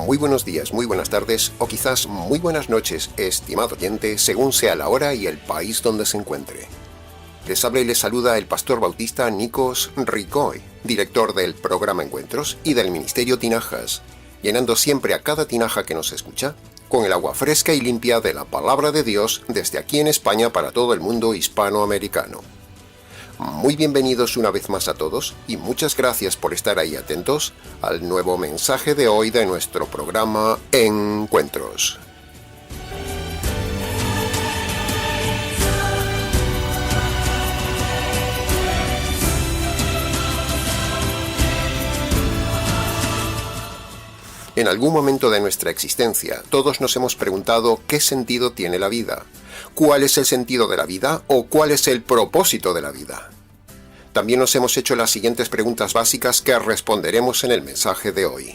Muy buenos días, muy buenas tardes o quizás muy buenas noches, estimado oyente, según sea la hora y el país donde se encuentre. Les habla y les saluda el pastor bautista Nikos Ricoy, director del programa Encuentros y del Ministerio Tinajas, llenando siempre a cada tinaja que nos escucha con el agua fresca y limpia de la palabra de Dios desde aquí en España para todo el mundo hispanoamericano. Muy bienvenidos una vez más a todos y muchas gracias por estar ahí atentos al nuevo mensaje de hoy de nuestro programa Encuentros. En algún momento de nuestra existencia, todos nos hemos preguntado qué sentido tiene la vida, cuál es el sentido de la vida o cuál es el propósito de la vida. También nos hemos hecho las siguientes preguntas básicas que responderemos en el mensaje de hoy.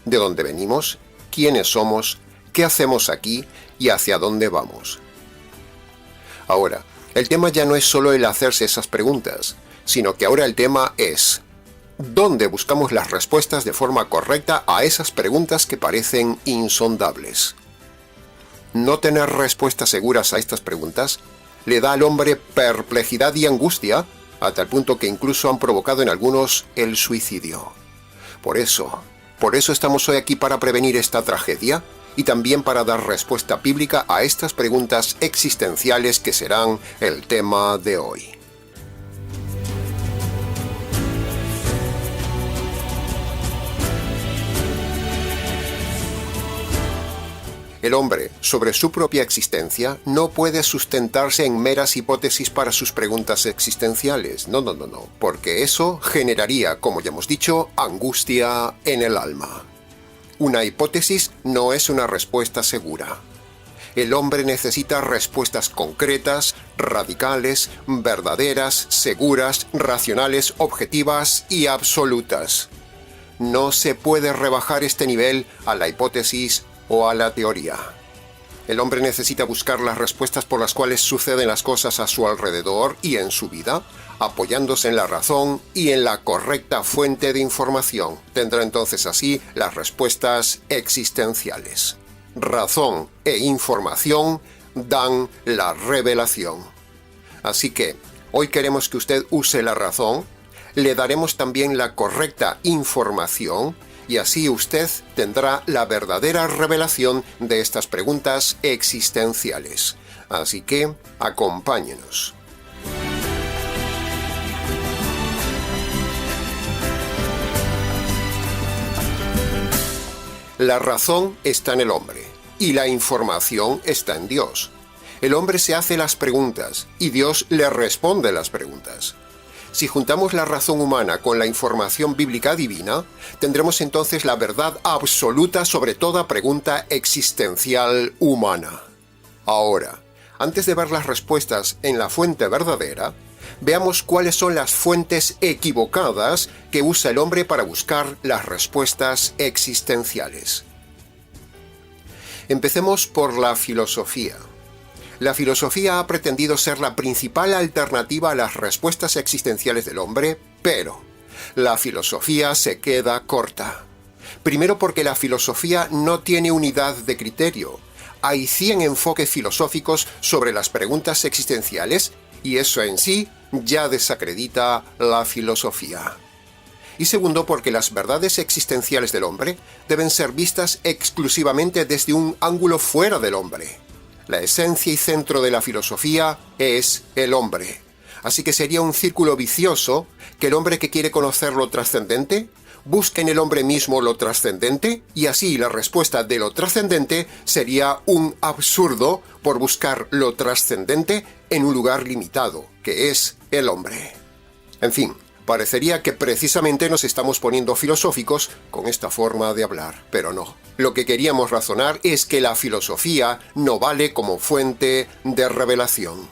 ¿De dónde venimos? ¿Quiénes somos? ¿Qué hacemos aquí? ¿Y hacia dónde vamos? Ahora, el tema ya no es solo el hacerse esas preguntas, sino que ahora el tema es ¿dónde buscamos las respuestas de forma correcta a esas preguntas que parecen insondables? No tener respuestas seguras a estas preguntas le da al hombre perplejidad y angustia, a tal punto que incluso han provocado en algunos el suicidio. Por eso estamos hoy aquí para prevenir esta tragedia y también para dar respuesta bíblica a estas preguntas existenciales que serán el tema de hoy. El hombre, sobre su propia existencia, no puede sustentarse en meras hipótesis para sus preguntas existenciales. No, porque eso generaría, como ya hemos dicho, angustia en el alma. Una hipótesis no es una respuesta segura. El hombre necesita respuestas concretas, radicales, verdaderas, seguras, racionales, objetivas y absolutas. No se puede rebajar este nivel a la hipótesis o a la teoría. El hombre necesita buscar las respuestas por las cuales suceden las cosas a su alrededor y en su vida, apoyándose en la razón y en la correcta fuente de información. Tendrá entonces así las respuestas existenciales. Razón e información dan la revelación. Así que, hoy queremos que usted use la razón, le daremos también la correcta información y así usted tendrá la verdadera revelación de estas preguntas existenciales. Así que, acompáñenos. La razón está en el hombre y la información está en Dios. El hombre se hace las preguntas y Dios le responde las preguntas. Si juntamos la razón humana con la información bíblica divina, tendremos entonces la verdad absoluta sobre toda pregunta existencial humana. Ahora, antes de ver las respuestas en la fuente verdadera, veamos cuáles son las fuentes equivocadas que usa el hombre para buscar las respuestas existenciales. Empecemos por la filosofía. La filosofía ha pretendido ser la principal alternativa a las respuestas existenciales del hombre, pero la filosofía se queda corta. Primero porque la filosofía no tiene unidad de criterio. Hay 100 enfoques filosóficos sobre las preguntas existenciales y eso en sí ya desacredita la filosofía. Y segundo porque las verdades existenciales del hombre deben ser vistas exclusivamente desde un ángulo fuera del hombre. La esencia y centro de la filosofía es el hombre. Así que sería un círculo vicioso que el hombre que quiere conocer lo trascendente busque en el hombre mismo lo trascendente y así la respuesta de lo trascendente sería un absurdo por buscar lo trascendente en un lugar limitado, que es el hombre. En fin, parecería que precisamente nos estamos poniendo filosóficos con esta forma de hablar, pero no. Lo que queríamos razonar es que la filosofía no vale como fuente de revelación.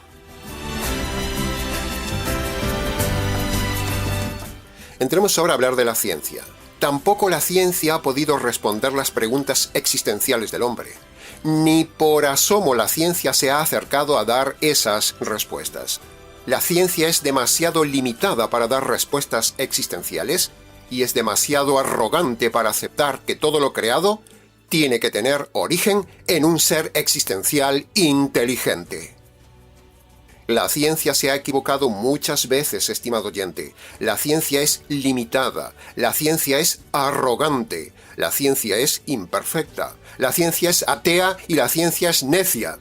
Entremos ahora a hablar de la ciencia. Tampoco la ciencia ha podido responder las preguntas existenciales del hombre. Ni por asomo la ciencia se ha acercado a dar esas respuestas. La ciencia es demasiado limitada para dar respuestas existenciales y es demasiado arrogante para aceptar que todo lo creado tiene que tener origen en un ser existencial inteligente. La ciencia se ha equivocado muchas veces, estimado oyente. La ciencia es limitada, la ciencia es arrogante, la ciencia es imperfecta, la ciencia es atea y la ciencia es necia,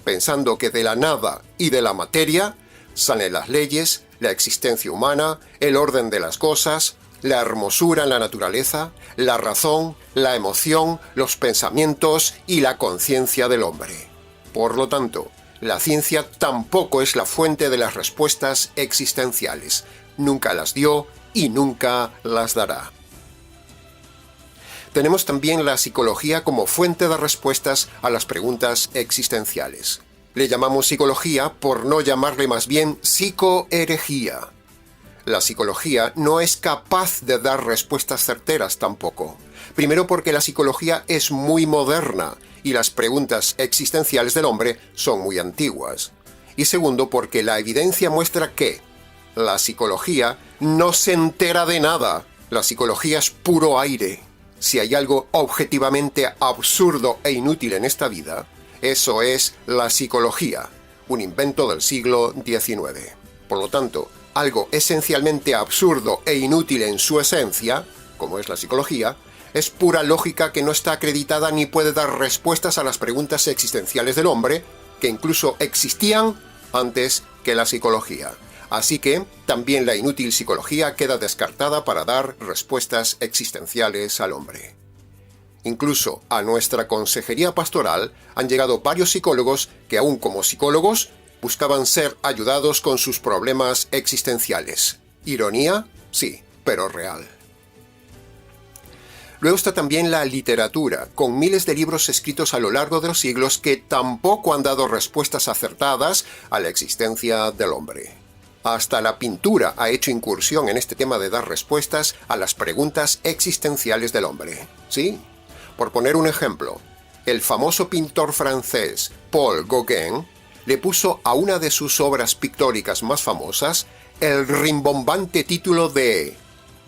pensando que de la nada y de la materia salen las leyes, la existencia humana, el orden de las cosas, la hermosura en la naturaleza, la razón, la emoción, los pensamientos y la conciencia del hombre. Por lo tanto, la ciencia tampoco es la fuente de las respuestas existenciales. Nunca las dio y nunca las dará. Tenemos también la psicología como fuente de respuestas a las preguntas existenciales. Le llamamos psicología por no llamarle más bien psicoherejía. La psicología no es capaz de dar respuestas certeras tampoco. Primero porque la psicología es muy moderna y las preguntas existenciales del hombre son muy antiguas. Y segundo porque la evidencia muestra que la psicología no se entera de nada. La psicología es puro aire. Si hay algo objetivamente absurdo e inútil en esta vida, eso es la psicología, un invento del siglo XIX. Por lo tanto, algo esencialmente absurdo e inútil en su esencia, como es la psicología, es pura lógica que no está acreditada ni puede dar respuestas a las preguntas existenciales del hombre, que incluso existían antes que la psicología. Así que también la inútil psicología queda descartada para dar respuestas existenciales al hombre. Incluso a nuestra consejería pastoral han llegado varios psicólogos que aún como psicólogos buscaban ser ayudados con sus problemas existenciales. ¿Ironía? Sí, pero real. Luego está también la literatura, con miles de libros escritos a lo largo de los siglos que tampoco han dado respuestas acertadas a la existencia del hombre. Hasta la pintura ha hecho incursión en este tema de dar respuestas a las preguntas existenciales del hombre. ¿Sí? Por poner un ejemplo, el famoso pintor francés Paul Gauguin le puso a una de sus obras pictóricas más famosas el rimbombante título de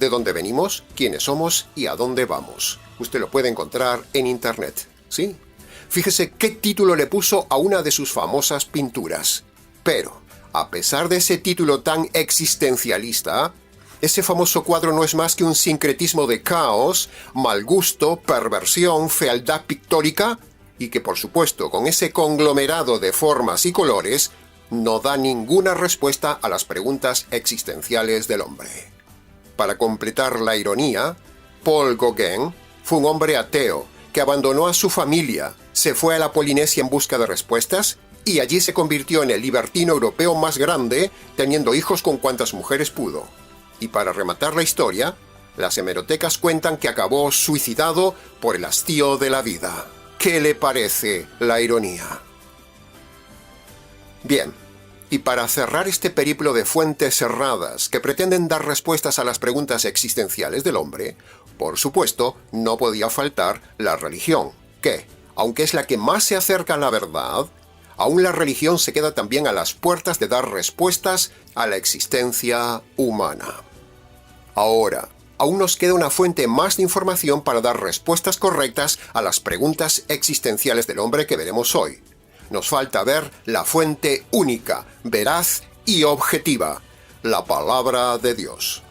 ¿De dónde venimos, quiénes somos y a dónde vamos? Usted lo puede encontrar en internet, ¿sí? Fíjese qué título le puso a una de sus famosas pinturas. Pero, a pesar de ese título tan existencialista, ese famoso cuadro no es más que un sincretismo de caos, mal gusto, perversión, fealdad pictórica, y que por supuesto con ese conglomerado de formas y colores no da ninguna respuesta a las preguntas existenciales del hombre. Para completar la ironía, Paul Gauguin fue un hombre ateo que abandonó a su familia, se fue a la Polinesia en busca de respuestas y allí se convirtió en el libertino europeo más grande, teniendo hijos con cuantas mujeres pudo. Y para rematar la historia, las hemerotecas cuentan que acabó suicidado por el hastío de la vida. ¿Qué le parece la ironía? Bien, y para cerrar este periplo de fuentes cerradas que pretenden dar respuestas a las preguntas existenciales del hombre, por supuesto, no podía faltar la religión, que, aunque es la que más se acerca a la verdad, aún la religión se queda también a las puertas de dar respuestas a la existencia humana. Ahora, aún nos queda una fuente más de información para dar respuestas correctas a las preguntas existenciales del hombre que veremos hoy. Nos falta ver la fuente única, veraz y objetiva, la palabra de Dios.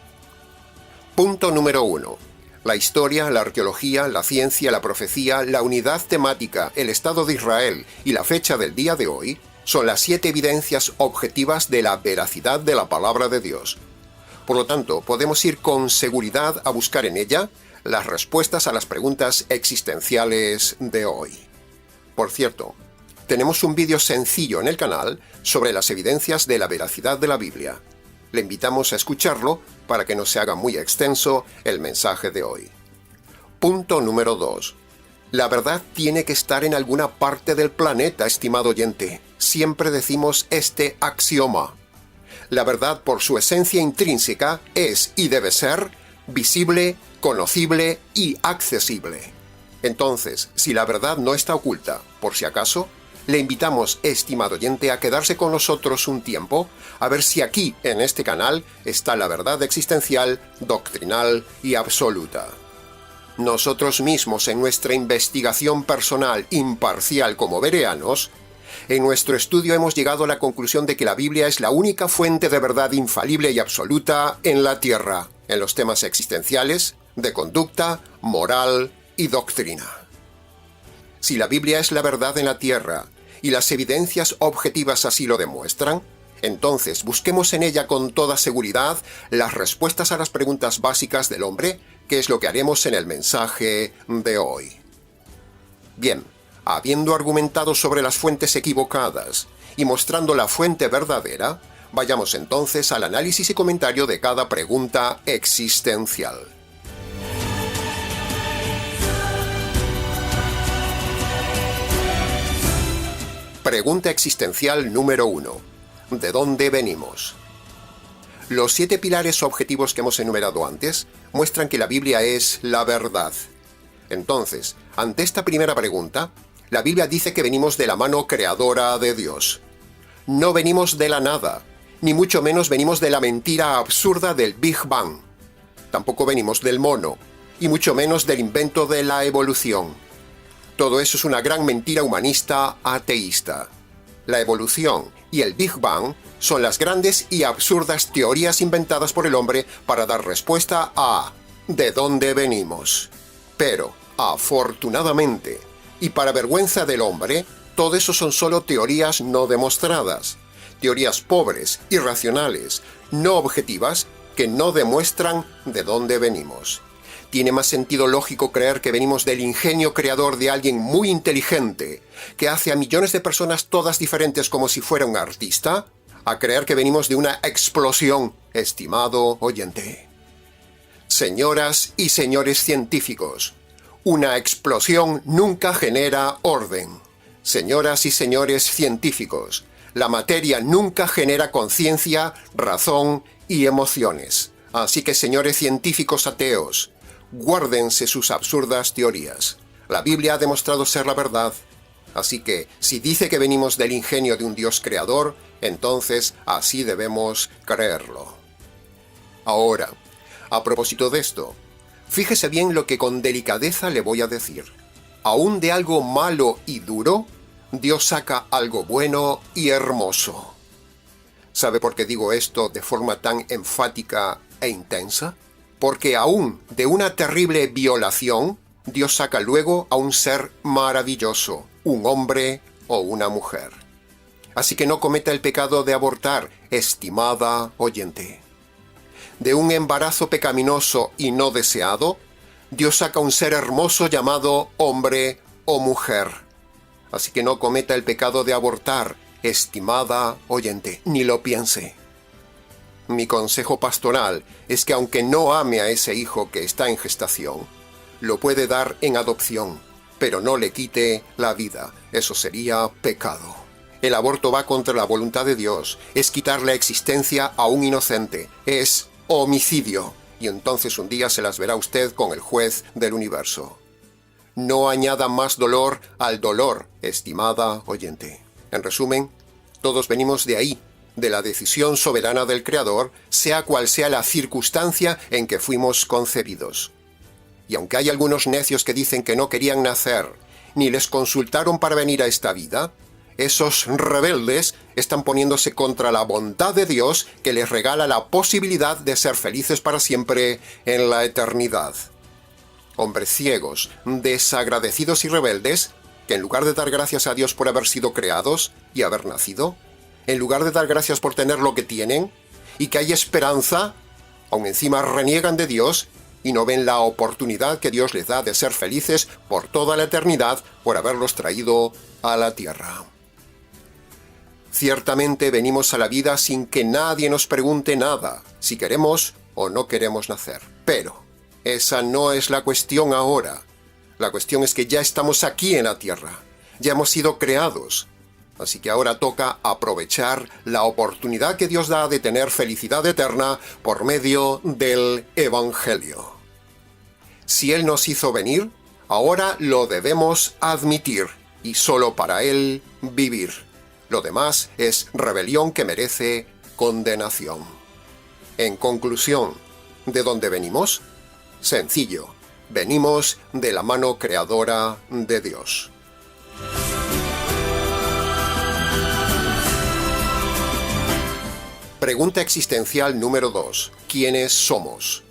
Punto número 1. La historia, la arqueología, la ciencia, la profecía, la unidad temática, el Estado de Israel y la fecha del día de hoy son las 7 evidencias objetivas de la veracidad de la palabra de Dios. Por lo tanto, podemos ir con seguridad a buscar en ella las respuestas a las preguntas existenciales de hoy. Por cierto, tenemos un vídeo sencillo en el canal sobre las evidencias de la veracidad de la Biblia. Le invitamos a escucharlo para que no se haga muy extenso el mensaje de hoy. Punto número 2. La verdad tiene que estar en alguna parte del planeta, estimado oyente. Siempre decimos este axioma. La verdad, por su esencia intrínseca, es y debe ser visible, conocible y accesible. Entonces, si la verdad no está oculta, por si acaso, le invitamos, estimado oyente, a quedarse con nosotros un tiempo, a ver si aquí, en este canal, está la verdad existencial, doctrinal y absoluta. Nosotros mismos, en nuestra investigación personal imparcial como bereanos, en nuestro estudio hemos llegado a la conclusión de que la Biblia es la única fuente de verdad infalible y absoluta en la Tierra, en los temas existenciales, de conducta, moral y doctrina. Si la Biblia es la verdad en la Tierra, y las evidencias objetivas así lo demuestran, entonces busquemos en ella con toda seguridad las respuestas a las preguntas básicas del hombre, que es lo que haremos en el mensaje de hoy. Bien, habiendo argumentado sobre las fuentes equivocadas y mostrando la fuente verdadera, vayamos entonces al análisis y comentario de cada pregunta existencial. Pregunta existencial número 1. ¿De dónde venimos? Los 7 pilares objetivos que hemos enumerado antes muestran que la Biblia es la verdad. Entonces, ante esta primera pregunta, la Biblia dice que venimos de la mano creadora de Dios. No venimos de la nada, ni mucho menos venimos de la mentira absurda del Big Bang. Tampoco venimos del mono, y mucho menos del invento de la evolución. Todo eso es una gran mentira humanista ateísta. La evolución y el Big Bang son las grandes y absurdas teorías inventadas por el hombre para dar respuesta a ¿de dónde venimos? Pero, afortunadamente, y para vergüenza del hombre, todo eso son solo teorías no demostradas, teorías pobres, irracionales, no objetivas, que no demuestran de dónde venimos. Tiene más sentido lógico creer que venimos del ingenio creador de alguien muy inteligente, que hace a millones de personas todas diferentes como si fuera un artista, a creer que venimos de una explosión, estimado oyente. Señoras y señores científicos, una explosión nunca genera orden. Señoras y señores científicos, la materia nunca genera conciencia, razón y emociones. Así que, señores científicos ateos, guárdense sus absurdas teorías. La Biblia ha demostrado ser la verdad. Así que, si dice que venimos del ingenio de un Dios creador, entonces así debemos creerlo. Ahora, a propósito de esto, fíjese bien lo que con delicadeza le voy a decir. Aún de algo malo y duro, Dios saca algo bueno y hermoso. ¿Sabe por qué digo esto de forma tan enfática e intensa? Porque aún de una terrible violación, Dios saca luego a un ser maravilloso, un hombre o una mujer. Así que no cometa el pecado de abortar, estimada oyente. De un embarazo pecaminoso y no deseado, Dios saca un ser hermoso llamado hombre o mujer. Así que no cometa el pecado de abortar, estimada oyente, ni lo piense. Mi consejo pastoral es que aunque no ame a ese hijo que está en gestación, lo puede dar en adopción, pero no le quite la vida. Eso sería pecado. El aborto va contra la voluntad de Dios, es quitar la existencia a un inocente, es homicidio, y entonces un día se las verá usted con el juez del universo. No añada más dolor al dolor, estimada oyente. En resumen, todos venimos de ahí, de la decisión soberana del Creador, sea cual sea la circunstancia en que fuimos concebidos. Y aunque hay algunos necios que dicen que no querían nacer, ni les consultaron para venir a esta vida, esos rebeldes están poniéndose contra la bondad de Dios que les regala la posibilidad de ser felices para siempre en la eternidad. Hombres ciegos, desagradecidos y rebeldes, que en lugar de dar gracias a Dios por haber sido creados y haber nacido, en lugar de dar gracias por tener lo que tienen, y que hay esperanza, aún encima reniegan de Dios y no ven la oportunidad que Dios les da de ser felices por toda la eternidad por haberlos traído a la tierra. Ciertamente venimos a la vida sin que nadie nos pregunte nada, si queremos o no queremos nacer. Pero esa no es la cuestión ahora. La cuestión es que ya estamos aquí en la tierra, ya hemos sido creados. Así que ahora toca aprovechar la oportunidad que Dios da de tener felicidad eterna por medio del Evangelio. Si Él nos hizo venir, ahora lo debemos admitir y solo para Él vivir. Lo demás es rebelión que merece condenación. En conclusión, ¿de dónde venimos? Sencillo, Venimos de la mano creadora de Dios. Pregunta existencial número 2. ¿Quiénes somos?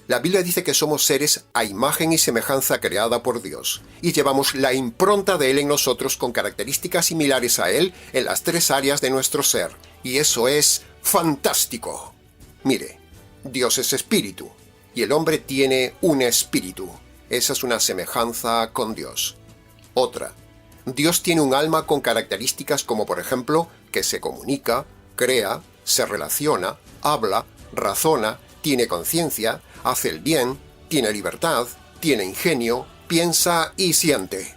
La Biblia dice que somos seres a imagen y semejanza creada por Dios, y llevamos la impronta de Él en nosotros con características similares a Él en las 3 áreas de nuestro ser, y eso es fantástico. Mire, Dios es espíritu, y el hombre tiene un espíritu. Esa es una semejanza con Dios. Otra, Dios tiene un alma con características como por ejemplo que se comunica, crea, se relaciona, habla, razona, tiene conciencia, hace el bien, tiene libertad, tiene ingenio, piensa y siente.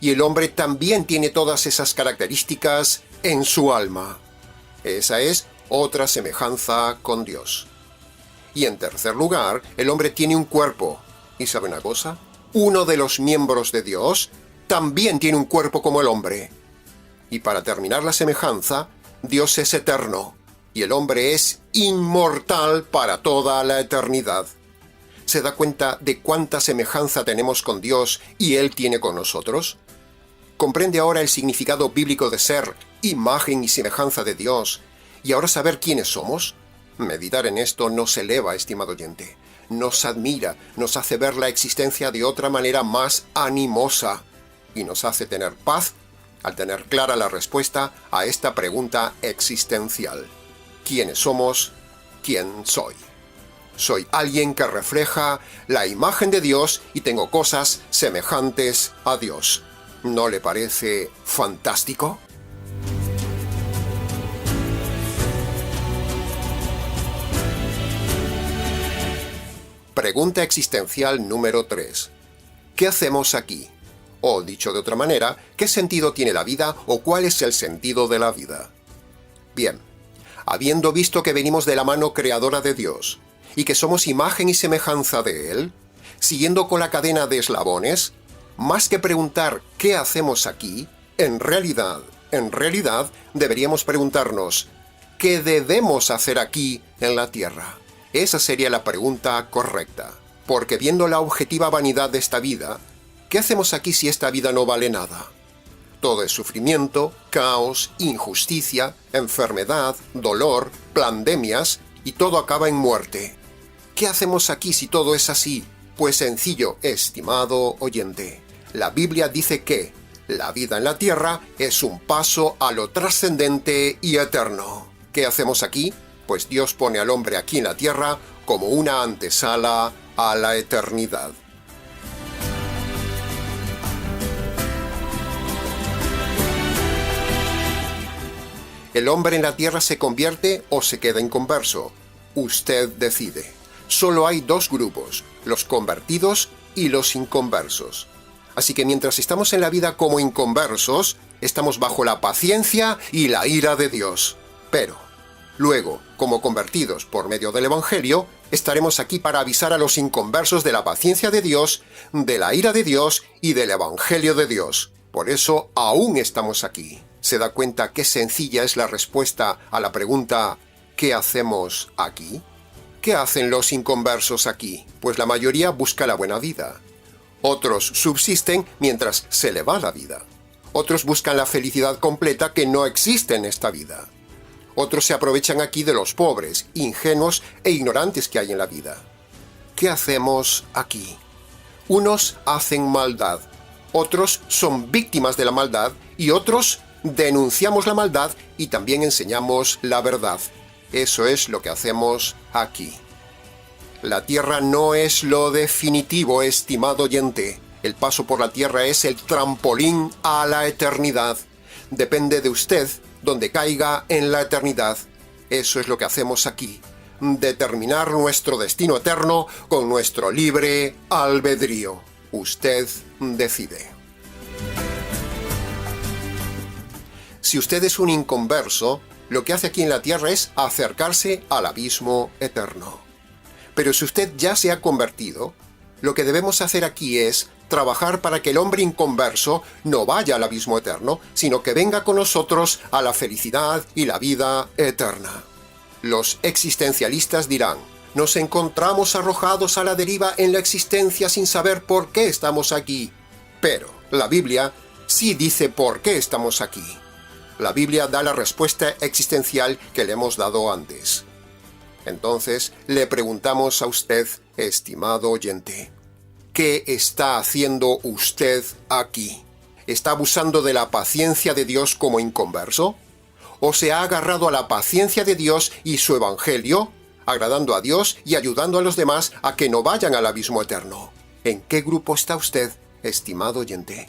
Y el hombre también tiene todas esas características en su alma. Esa es otra semejanza con Dios. Y en tercer lugar, el hombre tiene un cuerpo. ¿Y sabe una cosa? Uno de los miembros de Dios también tiene un cuerpo como el hombre. Y para terminar la semejanza, Dios es eterno. Y el hombre es inmortal para toda la eternidad. ¿Se da cuenta de cuánta semejanza tenemos con Dios y Él tiene con nosotros? ¿Comprende ahora el significado bíblico de ser imagen y semejanza de Dios y ahora saber quiénes somos? Meditar en esto nos eleva, estimado oyente. Nos admira, nos hace ver la existencia de otra manera más animosa y nos hace tener paz al tener clara la respuesta a esta pregunta existencial. ¿Quiénes somos? ¿Quién soy? Soy alguien que refleja la imagen de Dios y tengo cosas semejantes a Dios. ¿No le parece fantástico? Pregunta existencial número 3. ¿Qué hacemos aquí? O, dicho de otra manera, ¿qué sentido tiene la vida o cuál es el sentido de la vida? Bien. Habiendo visto que venimos de la mano creadora de Dios y que somos imagen y semejanza de Él, siguiendo con la cadena de eslabones, más que preguntar ¿qué hacemos aquí?, en realidad, deberíamos preguntarnos ¿qué debemos hacer aquí en la tierra? Esa sería la pregunta correcta, porque viendo la objetiva vanidad de esta vida, ¿qué hacemos aquí si esta vida no vale nada? Todo es sufrimiento, caos, injusticia, enfermedad, dolor, pandemias, y todo acaba en muerte. ¿Qué hacemos aquí si todo es así? Pues sencillo, estimado oyente. La Biblia dice que la vida en la tierra es un paso a lo trascendente y eterno. ¿Qué hacemos aquí? Pues Dios pone al hombre aquí en la tierra como una antesala a la eternidad. El hombre en la tierra se convierte o se queda inconverso. Usted decide. Solo hay 2 grupos, los convertidos y los inconversos. Así que mientras estamos en la vida como inconversos, estamos bajo la paciencia y la ira de Dios. Pero, luego, como convertidos por medio del Evangelio, estaremos aquí para avisar a los inconversos de la paciencia de Dios, de la ira de Dios y del Evangelio de Dios. Por eso aún estamos aquí. ¿Se da cuenta qué sencilla es la respuesta a la pregunta ¿qué hacemos aquí? ¿Qué hacen los inconversos aquí? Pues la mayoría busca la buena vida. Otros subsisten mientras se le va la vida. Otros buscan la felicidad completa que no existe en esta vida. Otros se aprovechan aquí de los pobres, ingenuos e ignorantes que hay en la vida. ¿Qué hacemos aquí? Unos hacen maldad, otros son víctimas de la maldad y otros denunciamos la maldad y también enseñamos la verdad. Eso es lo que hacemos aquí. La tierra no es lo definitivo, estimado oyente. El paso por la tierra es el trampolín a la eternidad. Depende de usted donde caiga en la eternidad. Eso es lo que hacemos aquí. Determinar nuestro destino eterno con nuestro libre albedrío. Usted decide. Si usted es un inconverso, lo que hace aquí en la tierra es acercarse al abismo eterno. Pero si usted ya se ha convertido, lo que debemos hacer aquí es trabajar para que el hombre inconverso no vaya al abismo eterno, sino que venga con nosotros a la felicidad y la vida eterna. Los existencialistas dirán, Nos encontramos arrojados a la deriva en la existencia sin saber por qué estamos aquí. Pero la Biblia sí dice por qué estamos aquí. La Biblia da la respuesta existencial que le hemos dado antes. Entonces, le preguntamos a usted, estimado oyente, ¿qué está haciendo usted aquí? ¿Está abusando de la paciencia de Dios como inconverso? ¿O se ha agarrado a la paciencia de Dios y su evangelio, agradando a Dios y ayudando a los demás a que no vayan al abismo eterno? ¿En qué grupo está usted, estimado oyente?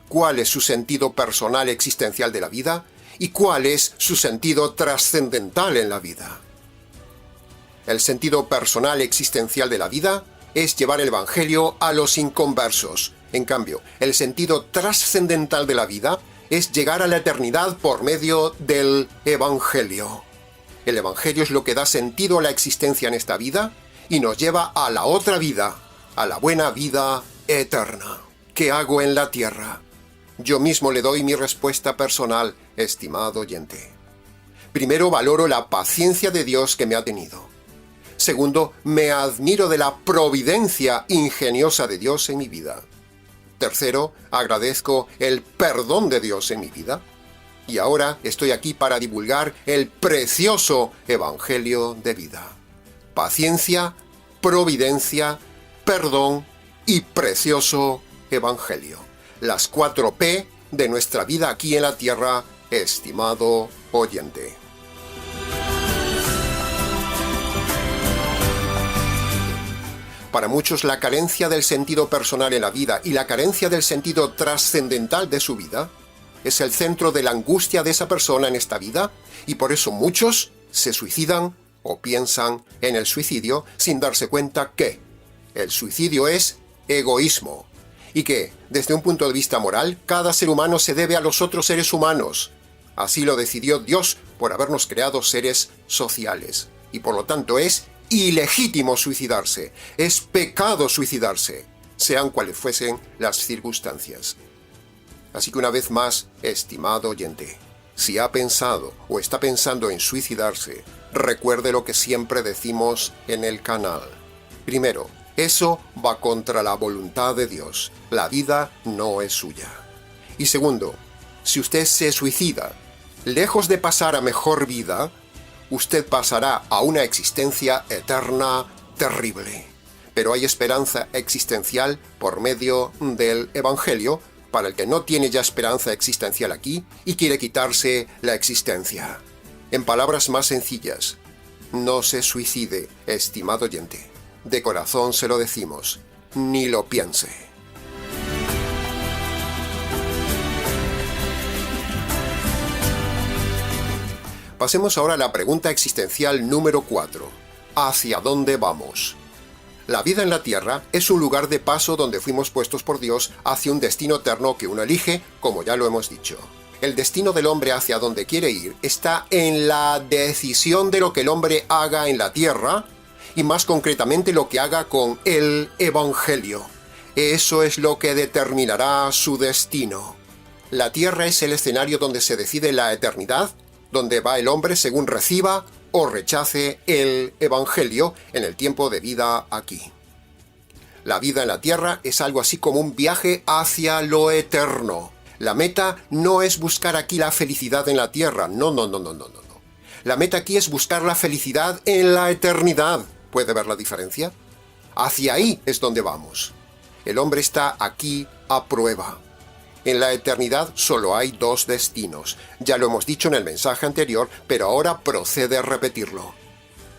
¿Cuál es su sentido personal existencial de la vida? ¿Y cuál es su sentido trascendental en la vida? El sentido personal existencial de la vida es llevar el evangelio a los inconversos. En cambio, el sentido trascendental de la vida es llegar a la eternidad por medio del evangelio. El evangelio es lo que da sentido a la existencia en esta vida y nos lleva a la otra vida, a la buena vida eterna. ¿Qué hago en la tierra? Yo mismo le doy mi respuesta personal, estimado oyente. Primero, valoro la paciencia de Dios que me ha tenido. Segundo, me admiro de la providencia ingeniosa de Dios en mi vida. Tercero, agradezco el perdón de Dios en mi vida. Y ahora estoy aquí para divulgar el precioso Evangelio de vida. Paciencia, providencia, perdón y precioso Evangelio. Las 4 P de nuestra vida aquí en la tierra, estimado oyente. Para muchos, la carencia del sentido personal en la vida y la carencia del sentido trascendental de su vida es el centro de la angustia de esa persona en esta vida, y por eso muchos se suicidan o piensan en el suicidio sin darse cuenta que el suicidio es egoísmo y que, desde un punto de vista moral, cada ser humano se debe a los otros seres humanos. Así lo decidió Dios por habernos creado seres sociales, y por lo tanto es ilegítimo suicidarse, es pecado suicidarse, sean cuales fuesen las circunstancias. Así que una vez más, estimado oyente, si ha pensado o está pensando en suicidarse, recuerde lo que siempre decimos en el canal. Primero, eso va contra la voluntad de Dios. La vida no es suya. Y segundo, si usted se suicida, lejos de pasar a mejor vida, usted pasará a una existencia eterna terrible. Pero hay esperanza existencial por medio del Evangelio para el que no tiene ya esperanza existencial aquí y quiere quitarse la existencia. En palabras más sencillas, no se suicide, estimado oyente. De corazón se lo decimos, ni lo piense. Pasemos ahora a la pregunta existencial número 4. ¿Hacia dónde vamos? La vida en la tierra es un lugar de paso donde fuimos puestos por Dios hacia un destino eterno que uno elige, como ya lo hemos dicho. El destino del hombre hacia donde quiere ir está en la decisión de lo que el hombre haga en la tierra, y más concretamente lo que haga con el Evangelio. Eso es lo que determinará su destino. La tierra es el escenario donde se decide la eternidad, donde va el hombre según reciba o rechace el Evangelio en el tiempo de vida aquí. La vida en la tierra es algo así como un viaje hacia lo eterno. La meta no es buscar aquí la felicidad en la tierra, no. La meta aquí es buscar la felicidad en la eternidad. ¿Puede ver la diferencia? Hacia ahí es donde vamos. El hombre está aquí a prueba. En la eternidad solo hay 2 destinos. Ya lo hemos dicho en el mensaje anterior, pero ahora procede a repetirlo.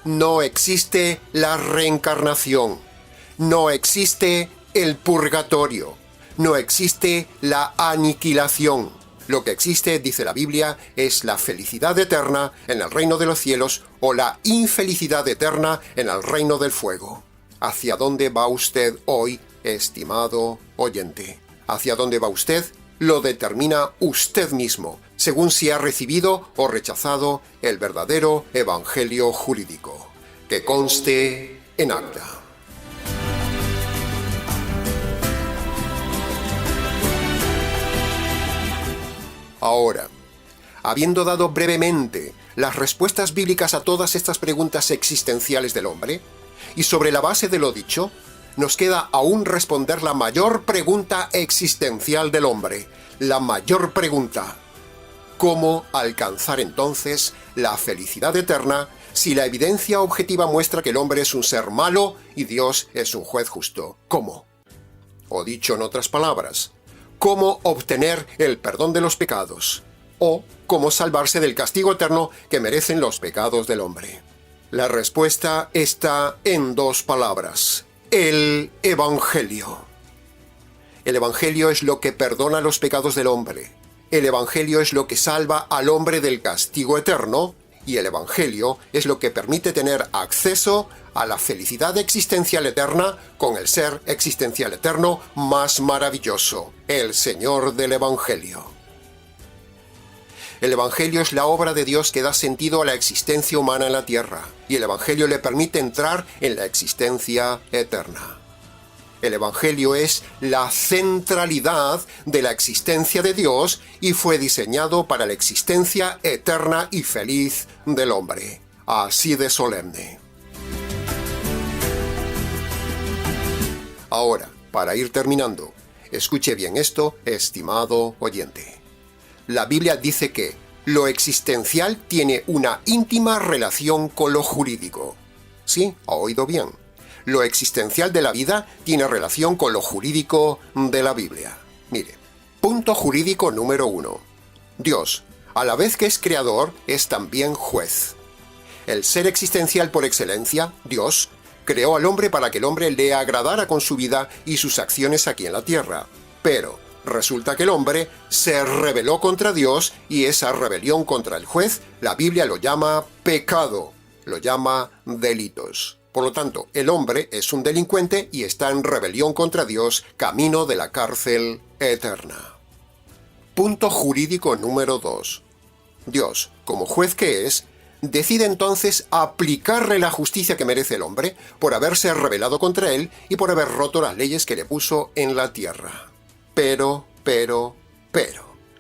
No existe la reencarnación. No existe el purgatorio. No existe la aniquilación. Lo que existe, dice la Biblia, es la felicidad eterna en el reino de los cielos o la infelicidad eterna en el reino del fuego. ¿Hacia dónde va usted hoy, estimado oyente? ¿Hacia dónde va usted? Lo determina usted mismo, según si ha recibido o rechazado el verdadero evangelio jurídico. Que conste en acta. Ahora, habiendo dado brevemente las respuestas bíblicas a todas estas preguntas existenciales del hombre, y sobre la base de lo dicho, nos queda aún responder la mayor pregunta existencial del hombre, la mayor pregunta: ¿cómo alcanzar entonces la felicidad eterna si la evidencia objetiva muestra que el hombre es un ser malo y Dios es un juez justo? ¿Cómo? O dicho en otras palabras, ¿cómo obtener el perdón de los pecados? O cómo salvarse del castigo eterno que merecen los pecados del hombre. La respuesta está en dos palabras: el Evangelio. El Evangelio es lo que perdona los pecados del hombre. El Evangelio es lo que salva al hombre del castigo eterno, y el Evangelio es lo que permite tener acceso a la felicidad existencial eterna con el ser existencial eterno más maravilloso, el Señor del Evangelio. El Evangelio es la obra de Dios que da sentido a la existencia humana en la tierra, y el Evangelio le permite entrar en la existencia eterna. El Evangelio es la centralidad de la existencia de Dios y fue diseñado para la existencia eterna y feliz del hombre. Así de solemne. Ahora, para ir terminando, escuche bien esto, estimado oyente. La Biblia dice que lo existencial tiene una íntima relación con lo jurídico. Sí, ha oído bien. Lo existencial de la vida tiene relación con lo jurídico de la Biblia. Mire, punto jurídico número 1. Dios, a la vez que es creador, es también juez. El ser existencial por excelencia, Dios, creó al hombre para que el hombre le agradara con su vida y sus acciones aquí en la tierra. Pero resulta que el hombre se rebeló contra Dios y esa rebelión contra el juez, la Biblia lo llama pecado, lo llama delitos. Por lo tanto, el hombre es un delincuente y está en rebelión contra Dios, camino de la cárcel eterna. Punto jurídico número 2. Dios, como juez que es, decide entonces aplicarle la justicia que merece el hombre por haberse rebelado contra él y por haber roto las leyes que le puso en la tierra. Pero,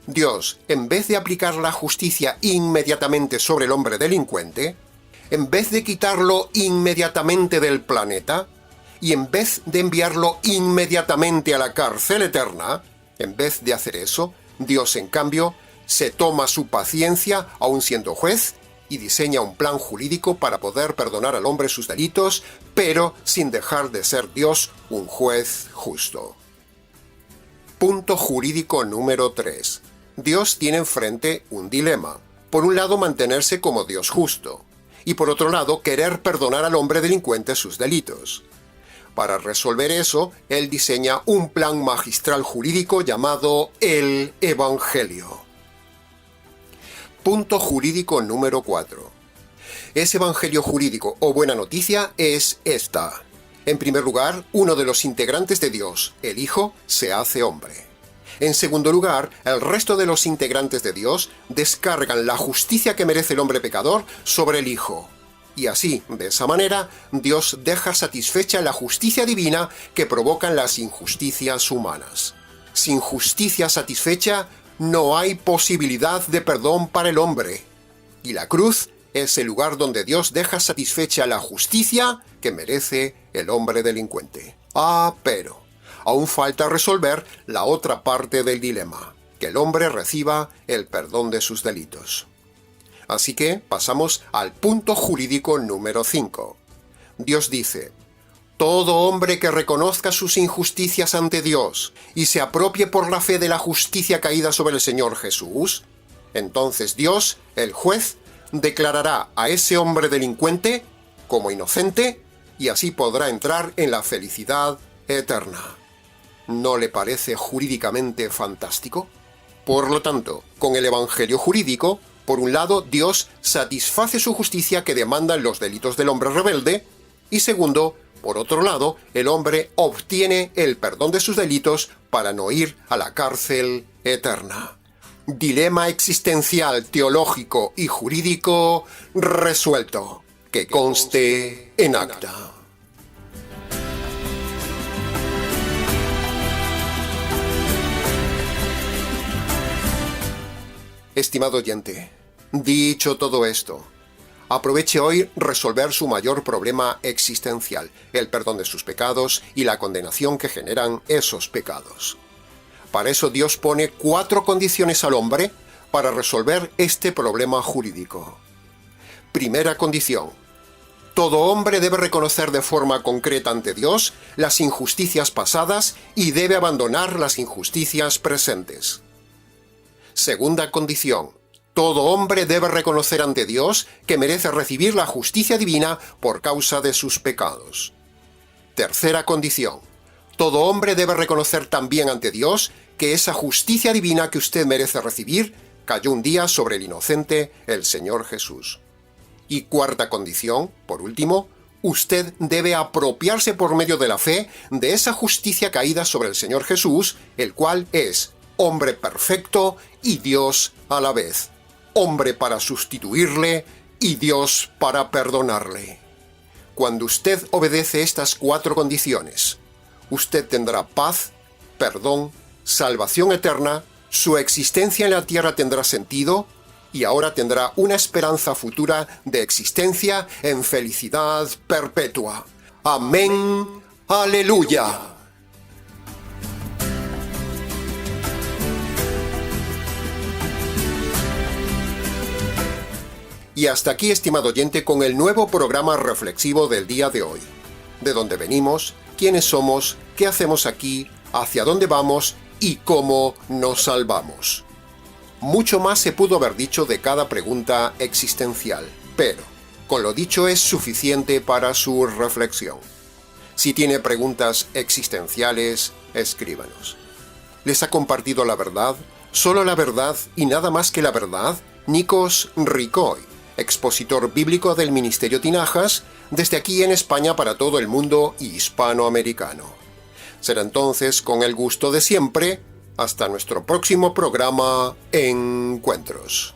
Dios, en vez de aplicar la justicia inmediatamente sobre el hombre delincuente, en vez de quitarlo inmediatamente del planeta, y en vez de enviarlo inmediatamente a la cárcel eterna, en vez de hacer eso, Dios, en cambio, se toma su paciencia, aun siendo juez, y diseña un plan jurídico para poder perdonar al hombre sus delitos, pero sin dejar de ser Dios un juez justo. Punto jurídico número 3. Dios tiene enfrente un dilema. Por un lado, mantenerse como Dios justo, y por otro lado, querer perdonar al hombre delincuente sus delitos. Para resolver eso, él diseña un plan magistral jurídico llamado el Evangelio. Punto jurídico número 4. Ese Evangelio jurídico o buena noticia es esta. En primer lugar, uno de los integrantes de Dios, el Hijo, se hace hombre. En segundo lugar, el resto de los integrantes de Dios descargan la justicia que merece el hombre pecador sobre el Hijo. Y así, de esa manera, Dios deja satisfecha la justicia divina que provocan las injusticias humanas. Sin justicia satisfecha, no hay posibilidad de perdón para el hombre. Y la cruz es el lugar donde Dios deja satisfecha la justicia que merece el hombre delincuente. Pero aún falta resolver la otra parte del dilema, que el hombre reciba el perdón de sus delitos. Así que pasamos al punto jurídico número 5. Dios dice: todo hombre que reconozca sus injusticias ante Dios y se apropie por la fe de la justicia caída sobre el Señor Jesús, entonces Dios, el juez, declarará a ese hombre delincuente como inocente y así podrá entrar en la felicidad eterna. ¿No le parece jurídicamente fantástico? Por lo tanto, con el Evangelio jurídico, por un lado, Dios satisface su justicia que demandan los delitos del hombre rebelde, y segundo, por otro lado, el hombre obtiene el perdón de sus delitos para no ir a la cárcel eterna. Dilema existencial, teológico y jurídico resuelto. Que conste en acta. Estimado oyente, Dicho todo esto, aproveche hoy resolver su mayor problema existencial, el perdón de sus pecados y la condenación que generan esos pecados. Para eso Dios pone 4 condiciones al hombre para resolver este problema jurídico. Primera condición: todo hombre debe reconocer de forma concreta ante Dios las injusticias pasadas y debe abandonar las injusticias presentes. Segunda condición: todo hombre debe reconocer ante Dios que merece recibir la justicia divina por causa de sus pecados. Tercera condición: todo hombre debe reconocer también ante Dios que esa justicia divina que usted merece recibir cayó un día sobre el inocente, el Señor Jesús. Y cuarta condición, por último, usted debe apropiarse por medio de la fe de esa justicia caída sobre el Señor Jesús, el cual es hombre perfecto y Dios a la vez, hombre para sustituirle y Dios para perdonarle. Cuando usted obedece estas 4 condiciones, usted tendrá paz, perdón, salvación eterna, su existencia en la tierra tendrá sentido, y ahora tendrá una esperanza futura de existencia en felicidad perpetua. Amén. Aleluya. Y hasta aquí, estimado oyente, con el nuevo programa reflexivo del día de hoy. De dónde venimos, quiénes somos, qué hacemos aquí, hacia dónde vamos y cómo nos salvamos. Mucho más se pudo haber dicho de cada pregunta existencial, pero con lo dicho es suficiente para su reflexión. Si tiene preguntas existenciales, escríbanos. ¿Les ha compartido la verdad, solo la verdad y nada más que la verdad? Nikos Ricoy, expositor bíblico del Ministerio Tinajas, desde aquí en España para todo el mundo hispanoamericano. Será entonces, con el gusto de siempre, hasta nuestro próximo programa Encuentros.